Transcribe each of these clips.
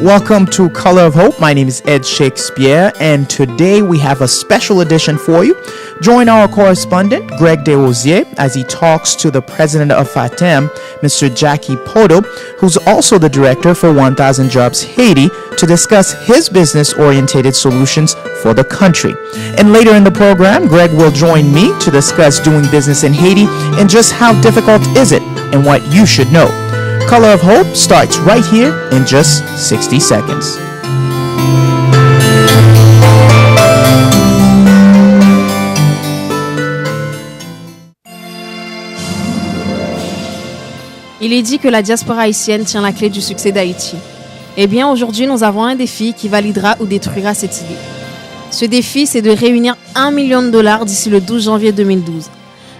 Welcome to Color of Hope. My name is Ed Shakespeare, and today we have a special edition for you. Join our correspondent, Greg Desrosiers, as he talks to the president of FATEM, Mr. Jackie Poto, who's also the director for 1000 Jobs Haiti, to discuss his business-oriented solutions for the country. And later in the program, Greg will join me to discuss doing business in Haiti and just how difficult is it and what you should know. Color of Hope starts right here in just 60 seconds. Il est dit que la diaspora haïtienne tient la clé du succès d'Haïti. Eh bien, aujourd'hui, nous avons un défi qui validera ou détruira cette idée. Ce défi, c'est de réunir $1 million d'ici le 12 janvier 2012,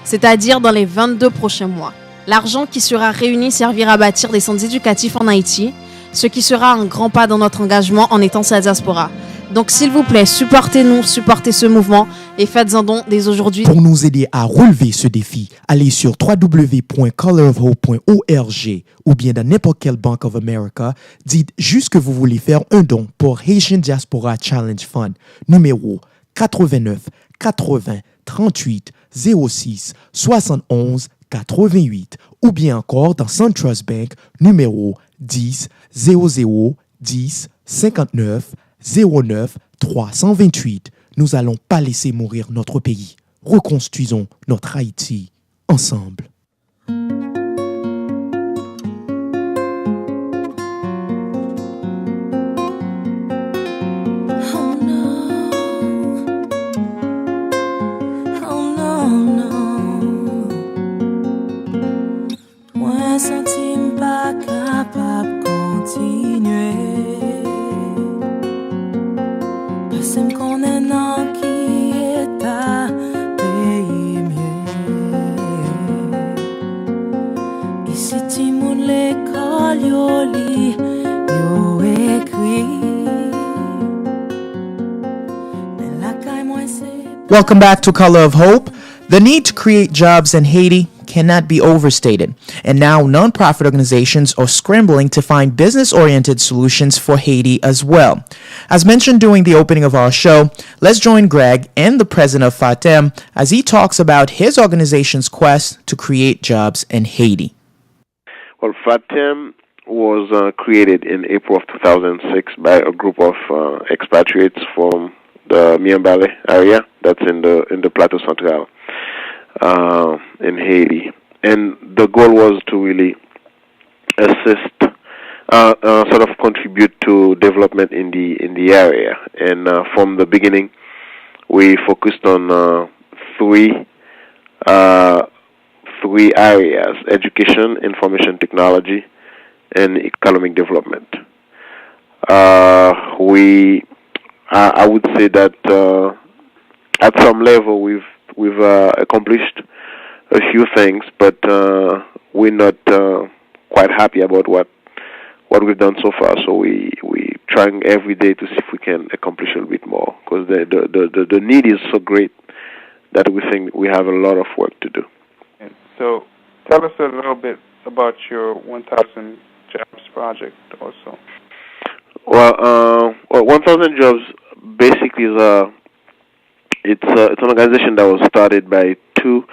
c'est-à-dire dans les 22 prochains mois. L'argent qui sera réuni servira à bâtir des centres éducatifs en Haïti, ce qui sera un grand pas dans notre engagement en étant sa diaspora. Donc, s'il vous plaît, supportez-nous, supportez ce mouvement et faites un don dès aujourd'hui. Pour nous aider à relever ce défi, allez sur www.colorofhope.org ou bien dans n'importe quelle Bank of America. Dites juste que vous voulez faire un don pour Haitian Diaspora Challenge Fund, numéro 89 80 38 06 71 88, ou bien encore dans SunTrust Bank, numéro 10 00 10 59 09 328. Nous allons pas laisser mourir notre pays. Reconstruisons notre Haïti ensemble. Welcome back to Color of Hope. The need to create jobs in Haiti cannot be overstated, and now nonprofit organizations are scrambling to find business-oriented solutions for Haiti as well. As mentioned during the opening of our show, let's join Greg and the president of FATEM as he talks about his organization's quest to create jobs in Haiti. Well, FATEM was created in April of 2006 by a group of expatriates from the Miambale area that's in the Plateau Central in Haiti, and the goal was to really assist, sort of contribute to development in the area. And from the beginning, we focused on three areas: education, information technology, and economic development. I would say that at some level we've accomplished a few things, but we're not quite happy about what we've done so far. So we trying every day to see if we can accomplish a little bit more, because the need is so great that we think we have a lot of work to do. And so tell us a little bit about your 1000 Jobs project also. Well, 1000 Jobs basically is it's an organization that was started by two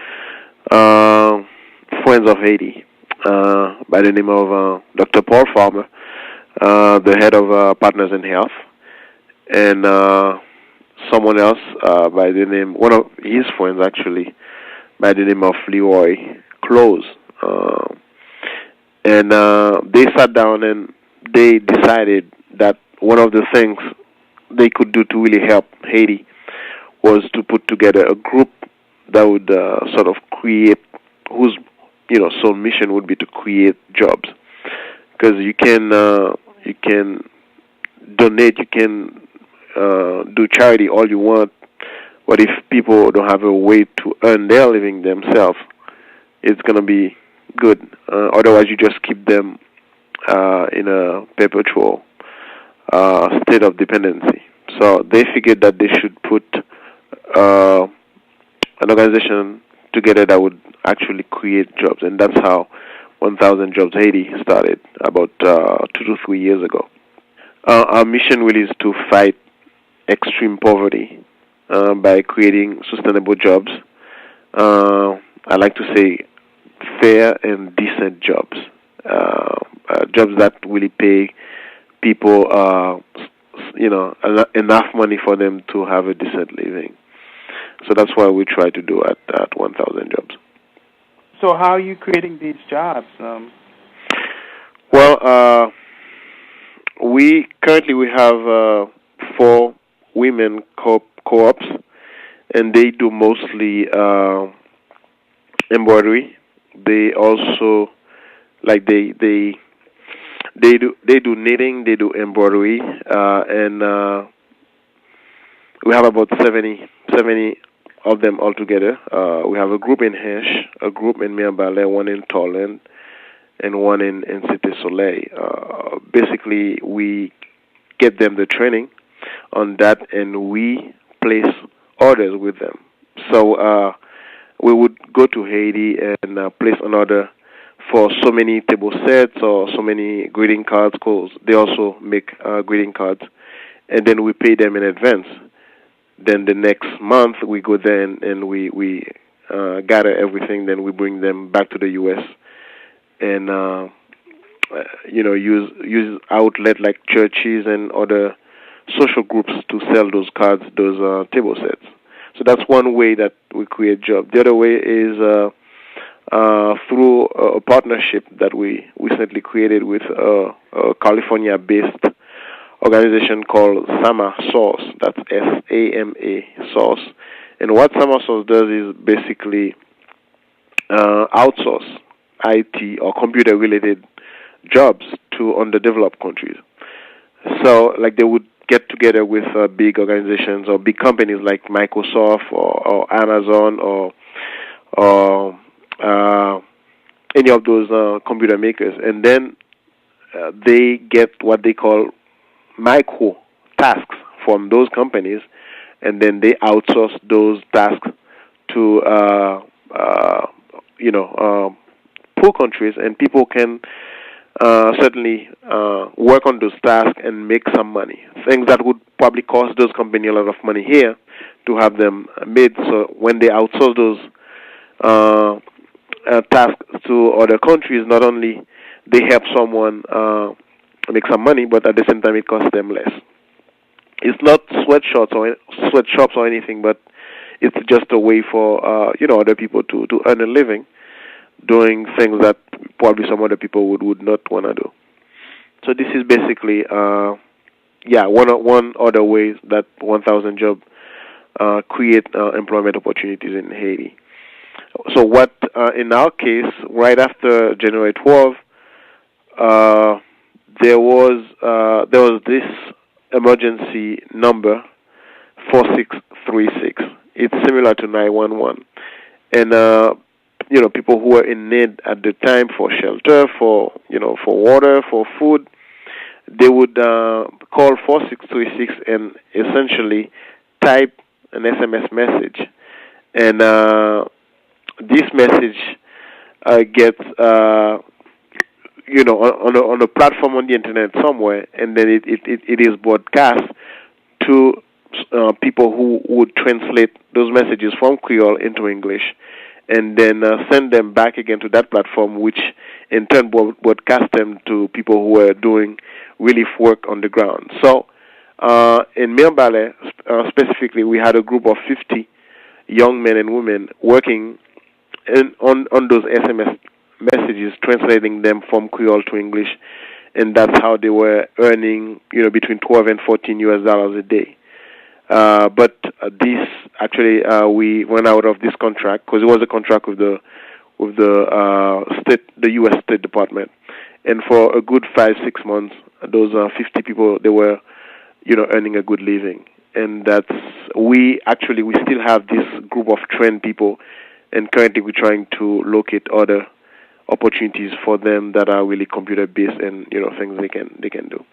friends of Haiti by the name of Dr. Paul Farmer, the head of Partners in Health, and someone else by the name, one of his friends actually, by the name of Leroy Close. And they sat down and they decided that one of the things they could do to really help Haiti was to put together a group that would sort of create, whose sole mission would be to create jobs. Because you can donate, you can do charity all you want, but if people don't have a way to earn their living themselves, it's going to be good. Otherwise, you just keep them in a perpetual state of dependency. So they figured that they should put an organization together that would actually create jobs, and that's how 1000 Jobs Haiti started about 2 to 3 years ago. Our mission really is to fight extreme poverty by creating sustainable jobs. I like to say fair and decent jobs, jobs that really pay people, enough money for them to have a decent living. So that's why we try to do at 1,000 Jobs. So how are you creating these jobs? Well, we have 4 women co-ops, and they do mostly embroidery. They also they do knitting, they do embroidery, and we have about 70 of them altogether. We have a group in Hesh, a group in Mirebalais, one in Torland, and one in Cité Soleil. Basically, we get them the training on that, and we place orders with them. So we would go to Haiti and place an order for so many table sets or so many greeting cards, because they also make greeting cards, and then we pay them in advance. Then the next month we go there and we gather everything. Then we bring them back to the U.S. and use outlet like churches and other social groups to sell those cards, those table sets. So that's one way that we create jobs. The other way is through a partnership that we recently created with a California-based organization called Sama Source. That's SAMA Source. And what Sama Source does is basically outsource IT or computer-related jobs to underdeveloped countries. So, like, they would get together with big organizations or big companies like Microsoft or Amazon or any of those computer makers, and then they get what they call micro tasks from those companies, and then they outsource those tasks to poor countries, and people can certainly work on those tasks and make some money. Things that would probably cost those companies a lot of money here to have them made. So when they outsource those tasks to other countries, not only they help someone make some money, but at the same time it costs them less. It's not sweatshops or anything, but it's just a way for other people to earn a living doing things that probably some other people would not want to do. So this is basically one other way that 1,000 Jobs create employment opportunities in Haiti. So what in our case, right after January 12, there was this emergency number 4636. It's similar to 911, and people who were in need at the time for shelter, for water, for food, they would call 4636 and essentially type an SMS message, and this message gets on a platform on the internet somewhere, and then it is broadcast to people who would translate those messages from Creole into English, and then send them back again to that platform, which in turn broadcast them to people who were doing relief work on the ground. So in Mirebalais, specifically, we had a group of 50 young men and women working on those SMS messages, translating them from Creole to English, and that's how they were earning, between $12 and $14 a day. But this actually we went out of this contract because it was a contract with the U.S. State Department, and for a good 5-6 months, those 50 people, they were earning a good living, and we still have this group of trained people, and currently we're trying to locate other opportunities for them that are really computer based and things they can do.